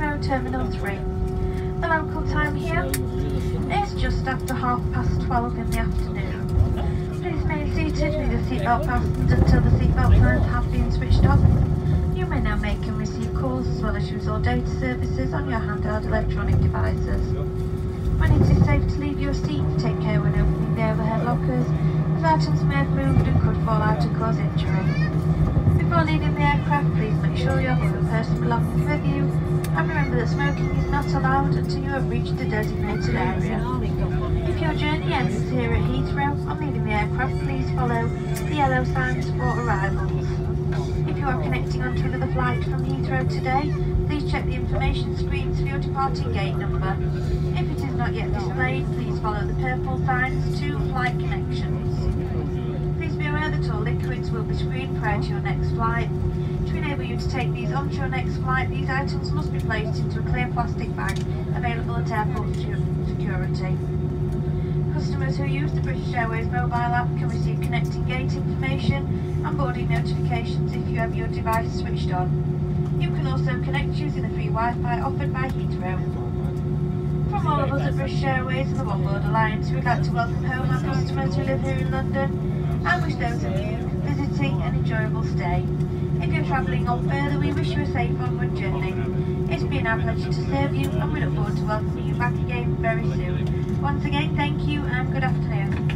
Heathrow Terminal 3. The local time here is just after 12:30 in the afternoon. Please remain seated with your seatbelt fastened until the seatbelt signs have been switched off. You may now make and receive calls as well as use all data services on your handheld electronic devices. When it is safe to leave your seat, take care when opening the overhead lockers, as items may have moved and could fall out and cause injury. Before leaving the aircraft, please make sure you have all your personal belongings with you, and remember that smoking is not allowed until you have reached the designated area. If your journey ends here at Heathrow, on leaving the aircraft, please follow the yellow signs for arrivals. If you are connecting onto another flight from Heathrow today, please check the information screens for your departing gate number. If it is not yet displayed, please follow the purple signs to flight connections. Please be aware that all liquids will be screened prior to your next flight. To enable you to take these onto your next flight, these items must be placed into a clear plastic bag available at airport security. Customers who use the British Airways mobile app can receive connecting gate information and boarding notifications if you have your device switched on. You can also connect using the free Wi-Fi offered by Heathrow. From all of us at British Airways and the One World Alliance, we'd like to welcome home our customers who live here in London and wish those of you visiting an enjoyable stay. If you're travelling on further, we wish you a safe onward journey. It's been our pleasure to serve you, and we look forward to welcoming you back again very soon. Once again, thank you and good afternoon.